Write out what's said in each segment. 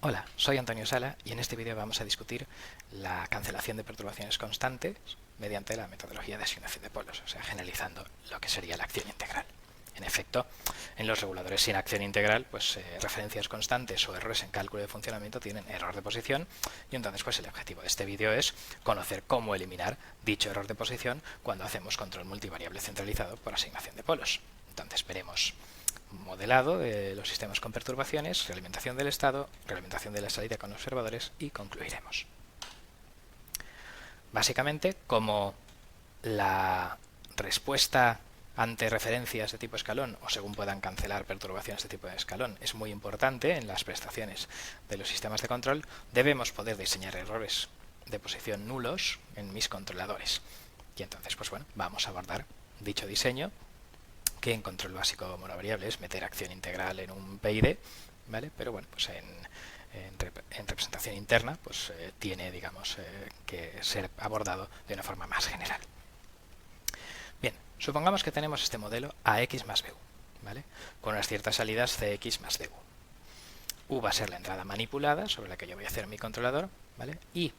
Hola, soy Antonio Sala y en este vídeo vamos a discutir la cancelación de perturbaciones constantes mediante la metodología de asignación de polos, o sea, generalizando lo que sería la acción integral. En efecto, en los reguladores sin acción integral, pues referencias constantes o errores en cálculo de funcionamiento tienen error de posición y entonces pues el objetivo de este vídeo es conocer cómo eliminar dicho error de posición cuando hacemos control multivariable centralizado por asignación de polos. Entonces veremos modelado de los sistemas con perturbaciones, realimentación del estado, realimentación de la salida con observadores y concluiremos. Básicamente, como la respuesta ante referencias de tipo escalón o según puedan cancelar perturbaciones de tipo de escalón es muy importante en las prestaciones de los sistemas de control, debemos poder diseñar errores de posición nulos en mis controladores. Y entonces, pues bueno, vamos a abordar dicho diseño, que en control básico monovariable es meter acción integral en un PID, ¿vale? Pero bueno, pues en representación interna pues tiene, digamos, que ser abordado de una forma más general. Bien, supongamos que tenemos este modelo AX más BU, ¿vale? Con unas ciertas salidas CX más DU. U va a ser la entrada manipulada sobre la que yo voy a hacer mi controlador, ¿vale? Y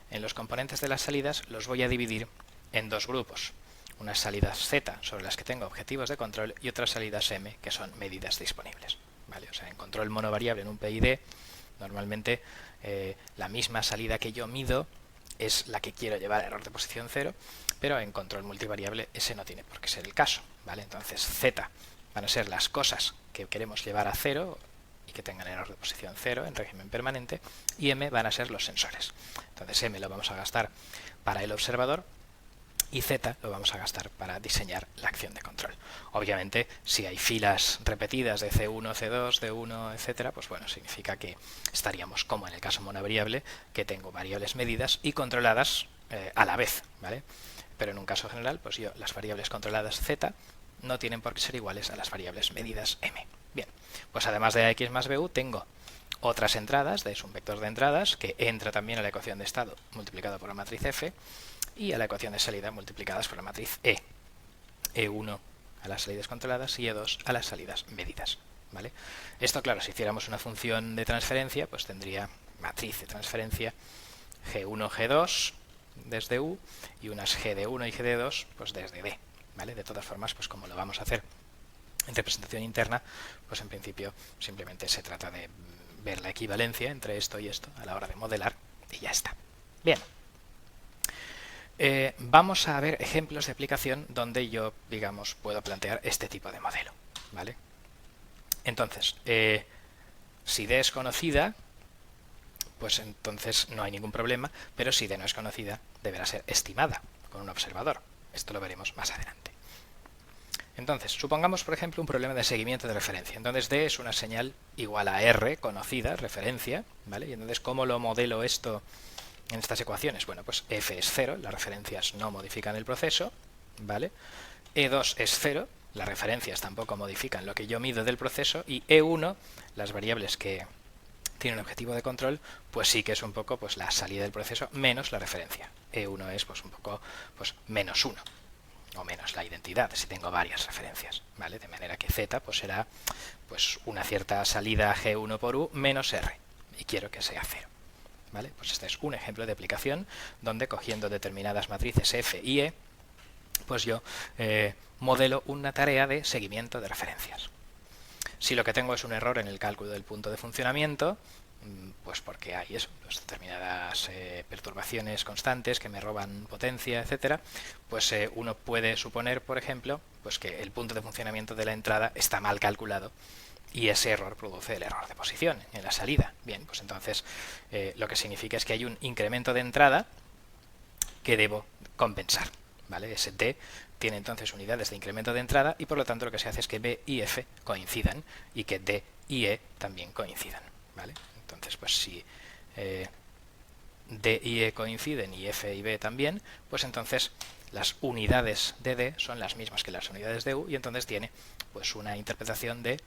en los componentes de las salidas los voy a dividir en dos grupos. Unas salidas Z sobre las que tengo objetivos de control y otras salidas M que son medidas disponibles, ¿vale? O sea, en control monovariable en un PID normalmente la misma salida que yo mido es la que quiero llevar a error de posición 0, pero en control multivariable ese no tiene por qué ser el caso, ¿vale? Entonces Z van a ser las cosas que queremos llevar a 0 y que tengan error de posición 0 en régimen permanente, y M van a ser los sensores. Entonces M lo vamos a gastar para el observador y Z lo vamos a gastar para diseñar la acción de control. Obviamente, si hay filas repetidas de C1, C2, D1, etcétera, pues bueno, significa que estaríamos como en el caso monovariable, que tengo variables medidas y controladas a la vez, ¿vale? Pero en un caso general, pues yo las variables controladas Z no tienen por qué ser iguales a las variables medidas M. Bien, pues además de AX más BU tengo otras entradas, es un vector de entradas que entra también a la ecuación de estado multiplicado por la matriz F y a la ecuación de salida multiplicadas por la matriz E. E1 a las salidas controladas y E2 a las salidas medidas, ¿vale? Esto, claro, si hiciéramos una función de transferencia, pues tendría matriz de transferencia G1, G2 desde U y unas GD1 y GD2 pues desde D, ¿vale? De todas formas, pues como lo vamos a hacer en representación interna, pues en principio simplemente se trata de ver la equivalencia entre esto y esto a la hora de modelar y ya está. Bien. Vamos a ver ejemplos de aplicación donde yo, digamos, puedo plantear este tipo de modelo, ¿vale? Entonces, si D es conocida, pues entonces no hay ningún problema, pero si D no es conocida, deberá ser estimada con un observador. Esto lo veremos más adelante. Entonces, supongamos, por ejemplo, un problema de seguimiento de referencia. Entonces, D es una señal igual a R, conocida, referencia, ¿vale? Y entonces, ¿cómo lo modelo esto en estas ecuaciones? Bueno, pues F es 0, las referencias no modifican el proceso, ¿vale? E2 es 0, las referencias tampoco modifican lo que yo mido del proceso, y E1, las variables que tienen objetivo de control, pues sí que es un poco pues la salida del proceso menos la referencia. E1 es pues un poco pues menos 1 o menos la identidad si tengo varias referencias, ¿vale? De manera que Z pues será pues una cierta salida G1 por U menos R y quiero que sea 0. ¿Vale? Pues este es un ejemplo de aplicación donde cogiendo determinadas matrices F y E, pues yo modelo una tarea de seguimiento de referencias. Si lo que tengo es un error en el cálculo del punto de funcionamiento, pues porque hay eso, pues determinadas perturbaciones constantes que me roban potencia, etcétera, pues uno puede suponer, por ejemplo, pues que el punto de funcionamiento de la entrada está mal calculado y ese error produce el error de posición en la salida. Bien, pues entonces lo que significa es que hay un incremento de entrada que debo compensar, ¿vale? Ese D tiene entonces unidades de incremento de entrada y por lo tanto lo que se hace es que B y F coincidan y que D y E también coincidan, ¿vale? Entonces, pues si D y E coinciden y F y B también, pues entonces las unidades de D son las mismas que las unidades de U y entonces tiene pues una interpretación de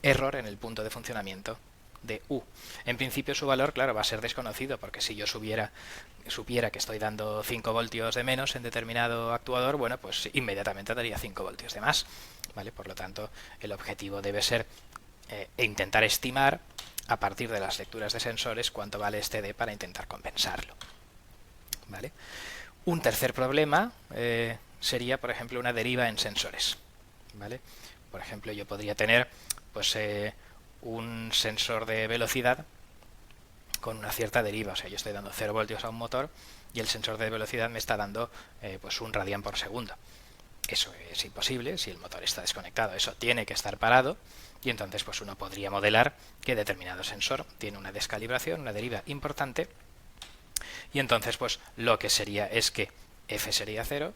error en el punto de funcionamiento de U. En principio su valor, claro, va a ser desconocido, porque si yo supiera que estoy dando 5 voltios de menos en determinado actuador, bueno, pues inmediatamente daría 5 voltios de más, ¿vale? Por lo tanto, el objetivo debe ser intentar estimar a partir de las lecturas de sensores cuánto vale este D para intentar compensarlo. ¿Vale? Un tercer problema sería, por ejemplo, una deriva en sensores. ¿Vale? Por ejemplo, yo podría tener pues, un sensor de velocidad con una cierta deriva. O sea, yo estoy dando 0 voltios a un motor y el sensor de velocidad me está dando pues 1 radián por segundo. Eso es imposible si el motor está desconectado. Eso tiene que estar parado y entonces pues uno podría modelar que determinado sensor tiene una descalibración, una deriva importante, y entonces pues lo que sería es que F sería 0,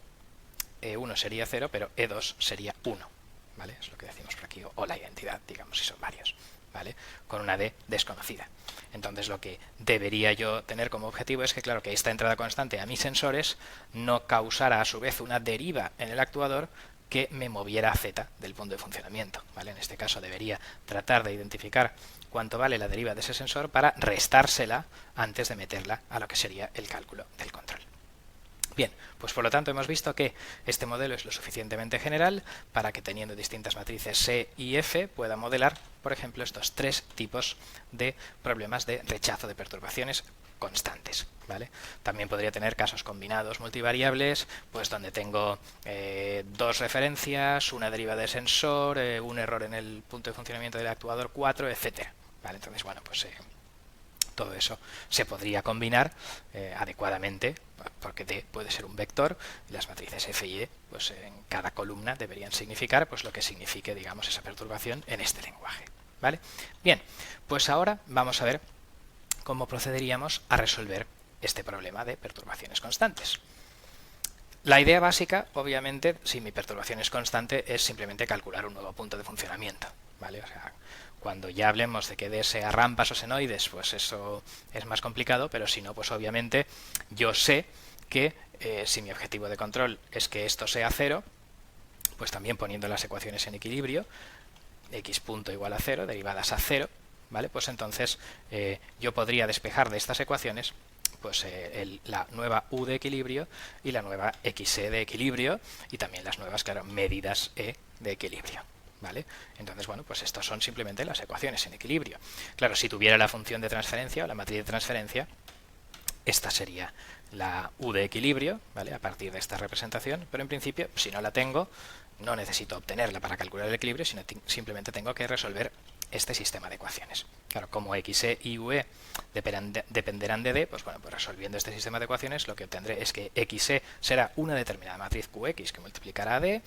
E1 sería 0, pero E2 sería 1. ¿Vale? Es lo que decimos por aquí, o la identidad, digamos, si son varios, ¿vale? Con una D desconocida. Entonces lo que debería yo tener como objetivo es que, claro, que esta entrada constante a mis sensores no causara a su vez una deriva en el actuador que me moviera a Z del punto de funcionamiento, ¿vale? En este caso debería tratar de identificar cuánto vale la deriva de ese sensor para restársela antes de meterla a lo que sería el cálculo del control. Bien, pues por lo tanto hemos visto que este modelo es lo suficientemente general para que teniendo distintas matrices C y F pueda modelar, por ejemplo, estos 3 tipos de problemas de rechazo de perturbaciones constantes, ¿vale? También podría tener casos combinados multivariables, pues donde tengo 2 referencias, una deriva de sensor, un error en el punto de funcionamiento del actuador 4, etcétera, ¿vale? Entonces, bueno, pues todo eso se podría combinar adecuadamente, porque D puede ser un vector y las matrices F y E pues en cada columna deberían significar pues lo que signifique, digamos, esa perturbación en este lenguaje, ¿vale? Bien, pues ahora vamos a ver cómo procederíamos a resolver este problema de perturbaciones constantes. La idea básica, obviamente, si mi perturbación es constante, es simplemente calcular un nuevo punto de funcionamiento, ¿vale? O sea, cuando ya hablemos de que D sea rampas o senoides, pues eso es más complicado, pero si no, pues obviamente yo sé que si mi objetivo de control es que esto sea 0, pues también poniendo las ecuaciones en equilibrio, x punto igual a 0, derivadas a 0, ¿vale? Pues entonces yo podría despejar de estas ecuaciones pues la nueva U de equilibrio y la nueva XE de equilibrio y también las nuevas, claro, medidas E de equilibrio, ¿vale? Entonces, bueno, pues estos son simplemente las ecuaciones en equilibrio. Claro, si tuviera la función de transferencia o la matriz de transferencia, esta sería la U de equilibrio, ¿vale? A partir de esta representación, pero en principio, si no la tengo, no necesito obtenerla para calcular el equilibrio, sino simplemente tengo que resolver este sistema de ecuaciones. Claro, como XE y UE dependerán de D, pues bueno, pues resolviendo este sistema de ecuaciones lo que obtendré es que XE será una determinada matriz QX que multiplicará a D,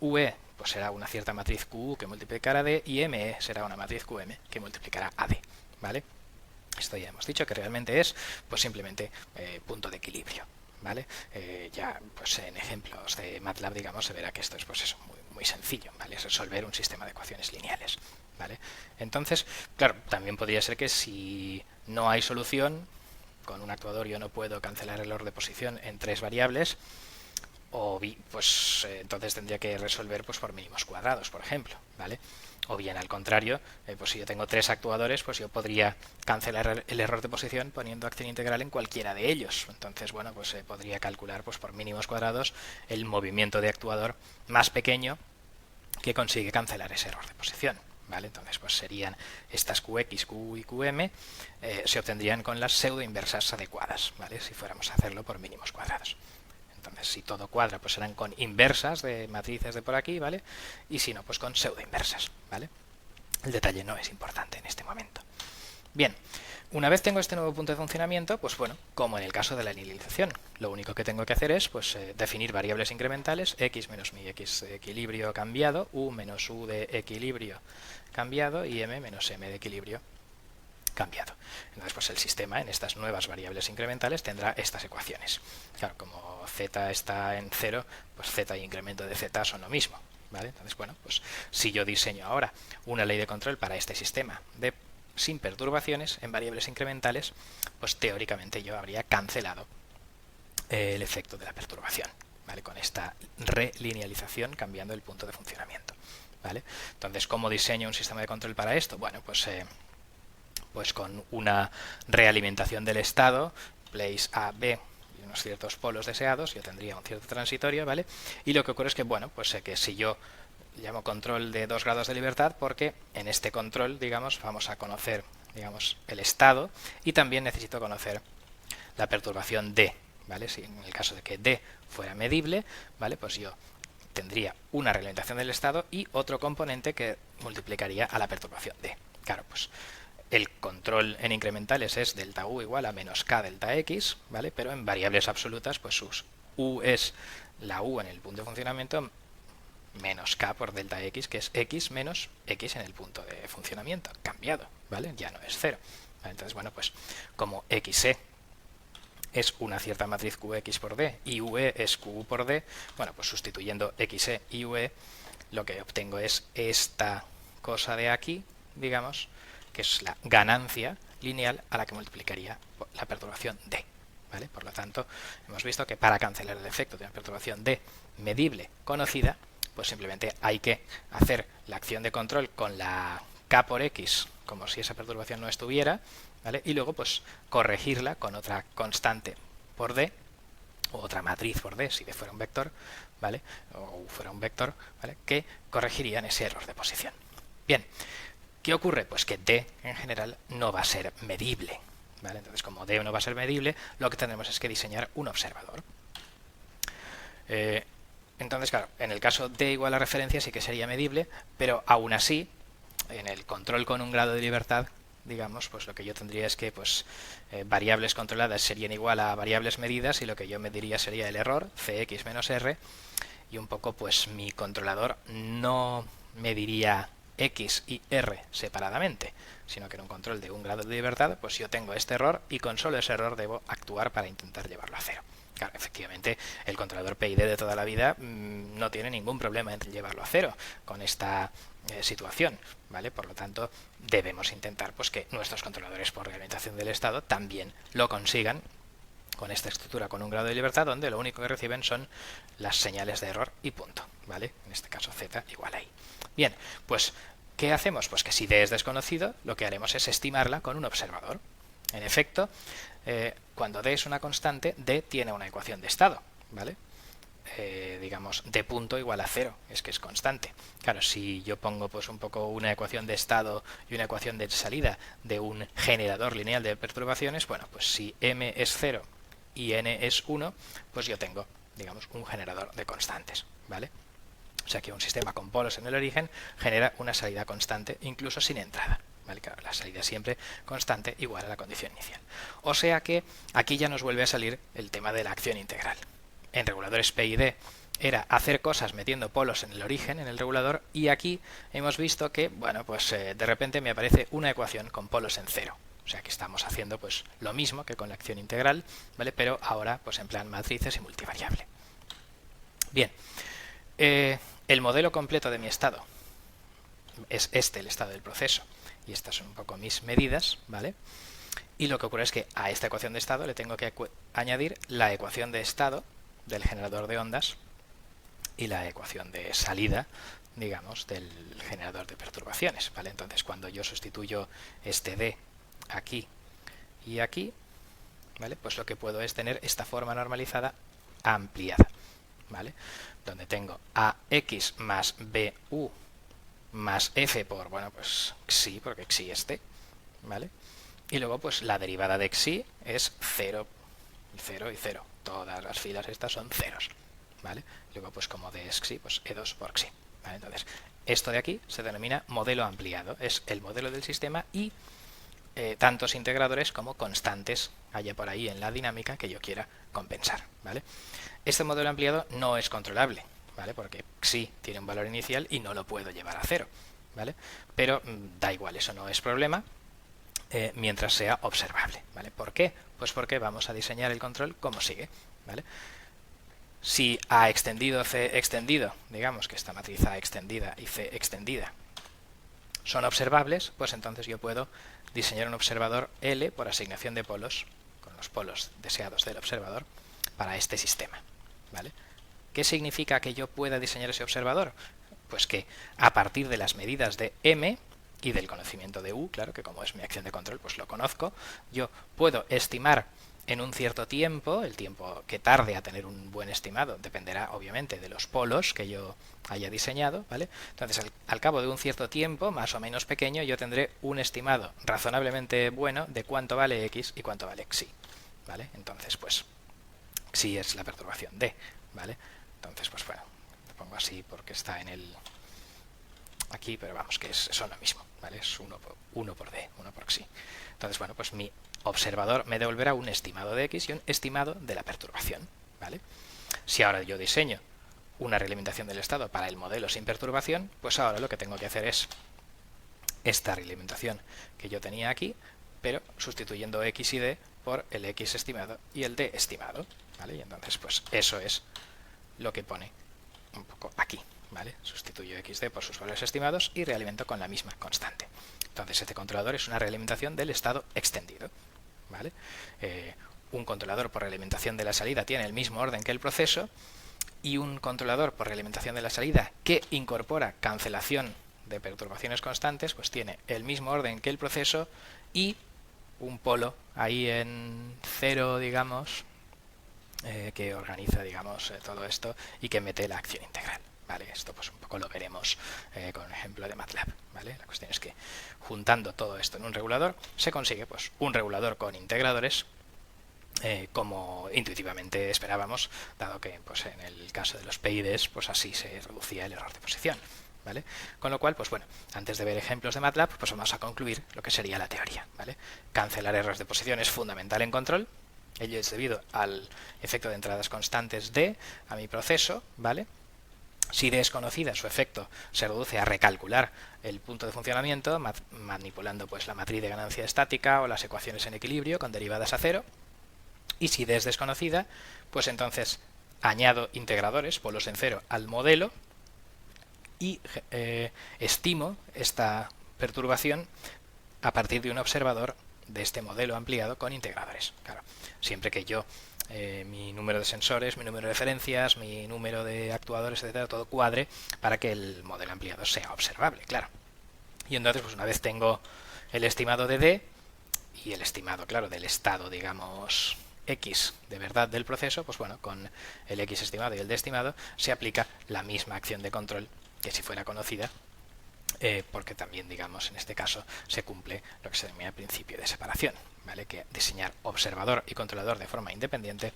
UE pues será una cierta matriz QU que multiplicará a D y ME será una matriz QM que multiplicará a D, ¿vale? Esto ya hemos dicho que realmente es pues simplemente punto de equilibrio, ¿vale? Ya pues en ejemplos de MATLAB, digamos, se verá que esto es pues eso, muy sencillo, ¿vale? Es resolver un sistema de ecuaciones lineales, ¿vale? Entonces, claro, también podría ser que si no hay solución, con un actuador yo no puedo cancelar el error de posición en 3 variables, o pues entonces tendría que resolver pues por mínimos cuadrados, por ejemplo, ¿vale? O bien al contrario, pues si yo tengo 3 actuadores, pues yo podría cancelar el error de posición poniendo acción integral en cualquiera de ellos. Entonces, bueno, pues podría calcular pues por mínimos cuadrados el movimiento de actuador más pequeño que consigue cancelar ese error de posición, ¿vale? Entonces, pues serían estas QX, QU y QM, se obtendrían con las pseudo inversas adecuadas, ¿vale? Si fuéramos a hacerlo por mínimos cuadrados. Entonces, si todo cuadra, pues serán con inversas de matrices de por aquí, ¿vale? Y si no, pues con pseudo inversas, ¿vale? El detalle no es importante en este momento. Bien, una vez tengo este nuevo punto de funcionamiento, pues bueno, como en el caso de la linealización, lo único que tengo que hacer es pues definir variables incrementales, x menos mi x de equilibrio cambiado, u menos u de equilibrio cambiado y m menos m de equilibrio cambiado. Entonces, pues el sistema en estas nuevas variables incrementales tendrá estas ecuaciones. Claro, como z está en 0, pues z y incremento de z son lo mismo, ¿vale? Entonces, bueno, pues si yo diseño ahora una ley de control para este sistema sin perturbaciones en variables incrementales, pues teóricamente yo habría cancelado el efecto de la perturbación, ¿vale? Con esta relinealización cambiando el punto de funcionamiento, ¿vale? Entonces, ¿cómo diseño un sistema de control para esto? Bueno, pues con una realimentación del estado, place A, B, y unos ciertos polos deseados, yo tendría un cierto transitorio, ¿vale? Y lo que ocurre es que, bueno, pues que si yo llamo control de 2 grados de libertad, porque en este control, digamos, vamos a conocer digamos, el estado, y también necesito conocer la perturbación D, ¿vale? Si en el caso de que D fuera medible, ¿vale? Pues yo tendría una realimentación del estado y otro componente que multiplicaría a la perturbación D. Claro, pues el control en incrementales es delta U igual a menos K delta X, ¿vale? Pero en variables absolutas, pues sus U es la U en el punto de funcionamiento menos K por delta X, que es X menos X en el punto de funcionamiento, cambiado, ¿vale? Ya no es cero. ¿Vale? Entonces, bueno, pues como XE es una cierta matriz QX por D y UE es QU por D, bueno, pues sustituyendo XE y UE, lo que obtengo es esta cosa de aquí, digamos, que es la ganancia lineal a la que multiplicaría la perturbación D. ¿Vale? Por lo tanto, hemos visto que para cancelar el efecto de una perturbación D medible conocida, pues simplemente hay que hacer la acción de control con la K por X como si esa perturbación no estuviera, ¿vale? Y luego pues corregirla con otra constante por D o otra matriz por D si D fuera un vector, ¿vale? O U fuera un vector, ¿vale? Que corregirían ese error de posición. Bien, ¿qué ocurre? Pues que D en general no va a ser medible, ¿vale? Entonces, como D no va a ser medible, lo que tendremos es que diseñar un observador. Entonces, claro, en el caso D igual a referencia sí que sería medible, pero aún así, en el control con un grado de libertad, digamos, pues lo que yo tendría es que pues variables controladas serían igual a variables medidas y lo que yo mediría sería el error, Cx menos R, y un poco pues mi controlador no mediría X y R separadamente, sino que en un control de un grado de libertad, pues yo tengo este error y con solo ese error debo actuar para intentar llevarlo a cero. Claro, efectivamente, el controlador PID de toda la vida no tiene ningún problema en llevarlo a cero con esta situación, ¿vale? Por lo tanto, debemos intentar pues que nuestros controladores por realimentación del estado también lo consigan con esta estructura con un grado de libertad donde lo único que reciben son las señales de error y punto, ¿vale? En este caso z igual a i. Bien, pues ¿qué hacemos? Pues que si d es desconocido, lo que haremos es estimarla con un observador. En efecto, cuando d es una constante, d tiene una ecuación de estado, ¿vale? Digamos, d punto igual a 0, es que es constante. Claro, si yo pongo pues un poco una ecuación de estado y una ecuación de salida de un generador lineal de perturbaciones, bueno, pues si m es 0 y n es 1, pues yo tengo, digamos, un generador de constantes, ¿vale? O sea que un sistema con polos en el origen genera una salida constante incluso sin entrada. ¿Vale? Claro, la salida siempre constante igual a la condición inicial. O sea que aquí ya nos vuelve a salir el tema de la acción integral. En reguladores P y D era hacer cosas metiendo polos en el origen, en el regulador, y aquí hemos visto que, bueno, pues de repente me aparece una ecuación con polos en cero. O sea que estamos haciendo pues lo mismo que con la acción integral, ¿vale? Pero ahora pues en plan matrices y multivariable. Bien, el modelo completo de mi estado es este, el estado del proceso, y estas son un poco mis medidas, ¿vale? Y lo que ocurre es que a esta ecuación de estado le tengo que añadir la ecuación de estado del generador de ondas y la ecuación de salida, digamos, del generador de perturbaciones, ¿vale? Entonces, cuando yo sustituyo este D aquí y aquí, ¿vale? Pues lo que puedo es tener esta forma normalizada ampliada, ¿vale? Donde tengo AX más BU más F por, bueno, pues xi, porque xi es t, ¿vale? Y luego, pues la derivada de xi es 0, 0 y 0. Todas las filas estas son ceros, ¿vale? Luego, pues como d es xi, pues E2 por xi, ¿vale? Entonces, esto de aquí se denomina modelo ampliado. Es el modelo del sistema y tantos integradores como constantes haya por ahí en la dinámica que yo quiera compensar, ¿vale? Este modelo ampliado no es controlable, ¿vale? Porque xi tiene un valor inicial y no lo puedo llevar a cero, ¿vale? Pero da igual, eso no es problema mientras sea observable, ¿vale? ¿Por qué? Pues porque vamos a diseñar el control como sigue, ¿vale? Si A extendido, C extendido, digamos que esta matriz A extendida y C extendida son observables, pues entonces yo puedo diseñar un observador L por asignación de polos, con los polos deseados del observador, para este sistema, ¿vale? ¿Qué significa que yo pueda diseñar ese observador? Pues que a partir de las medidas de M y del conocimiento de U, claro que como es mi acción de control, pues lo conozco, yo puedo estimar en un cierto tiempo, el tiempo que tarde a tener un buen estimado dependerá obviamente de los polos que yo haya diseñado, ¿vale? Entonces al cabo de un cierto tiempo, más o menos pequeño, yo tendré un estimado razonablemente bueno de cuánto vale x y cuánto vale xi, ¿vale? Entonces pues xi es la perturbación d, ¿vale? Entonces pues bueno, lo pongo así porque está en el aquí, pero vamos, que son lo mismo, ¿vale? Es 1 por d, 1 por xi. Entonces, bueno, pues mi observador me devolverá un estimado de x y un estimado de la perturbación, ¿vale? Si ahora yo diseño una realimentación del estado para el modelo sin perturbación, pues ahora lo que tengo que hacer es esta realimentación que yo tenía aquí, pero sustituyendo x y d por el x estimado y el d estimado, ¿vale? Y entonces, pues eso es lo que pone un poco aquí, ¿vale? Sustituyo xd por sus valores estimados y realimento con la misma constante. Entonces este controlador es una realimentación del estado extendido, ¿vale? Un controlador por realimentación de la salida tiene el mismo orden que el proceso, y un controlador por realimentación de la salida que incorpora cancelación de perturbaciones constantes, pues tiene el mismo orden que el proceso y un polo ahí en cero, digamos, que organiza, digamos, todo esto y que mete la acción integral, ¿vale? Esto pues un poco lo veremos con un ejemplo de MATLAB, ¿vale? La cuestión es que juntando todo esto en un regulador se consigue pues un regulador con integradores, como intuitivamente esperábamos, dado que pues en el caso de los PIDs pues así se reducía el error de posición, ¿vale? Con lo cual, pues bueno, antes de ver ejemplos de MATLAB, pues vamos a concluir lo que sería la teoría, ¿vale? Cancelar errores de posición es fundamental en control. Ello es debido al efecto de entradas constantes D a mi proceso, ¿vale? Si D es conocida, su efecto se reduce a recalcular el punto de funcionamiento, manipulando pues la matriz de ganancia estática o las ecuaciones en equilibrio con derivadas a cero. Y si D es desconocida, pues entonces añado integradores, polos en cero, al modelo y estimo esta perturbación a partir de un observador de este modelo ampliado con integradores. Claro, siempre que yo mi número de sensores, mi número de referencias, mi número de actuadores, etcétera, todo cuadre para que el modelo ampliado sea observable, claro. Y entonces, pues una vez tengo el estimado de D y el estimado, claro, del estado, digamos, X de verdad del proceso, pues bueno, con el X estimado y el D estimado se aplica la misma acción de control que si fuera conocida, porque también, digamos, en este caso se cumple lo que se denomina principio de separación, ¿vale? Que diseñar observador y controlador de forma independiente,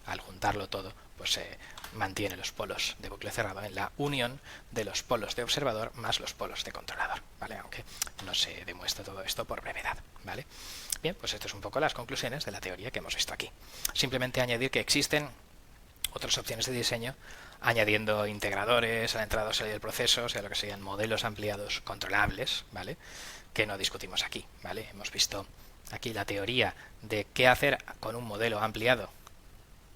al juntarlo todo, pues se mantiene los polos de bucle cerrado en la unión de los polos de observador más los polos de controlador, ¿vale? Aunque no se demuestra todo esto por brevedad, ¿vale? Bien, pues esto es un poco las conclusiones de la teoría que hemos visto aquí. Simplemente añadir que existen otras opciones de diseño, añadiendo integradores a la entrada o salida del proceso, o sea, lo que serían modelos ampliados controlables, ¿vale? Que no discutimos aquí, ¿vale? Hemos visto aquí la teoría de qué hacer con un modelo ampliado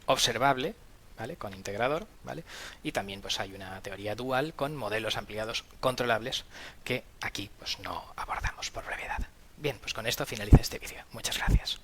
observable, ¿vale? Con integrador, ¿vale? Y también pues hay una teoría dual con modelos ampliados controlables que aquí pues no abordamos por brevedad. Bien, pues con esto finaliza este vídeo. Muchas gracias.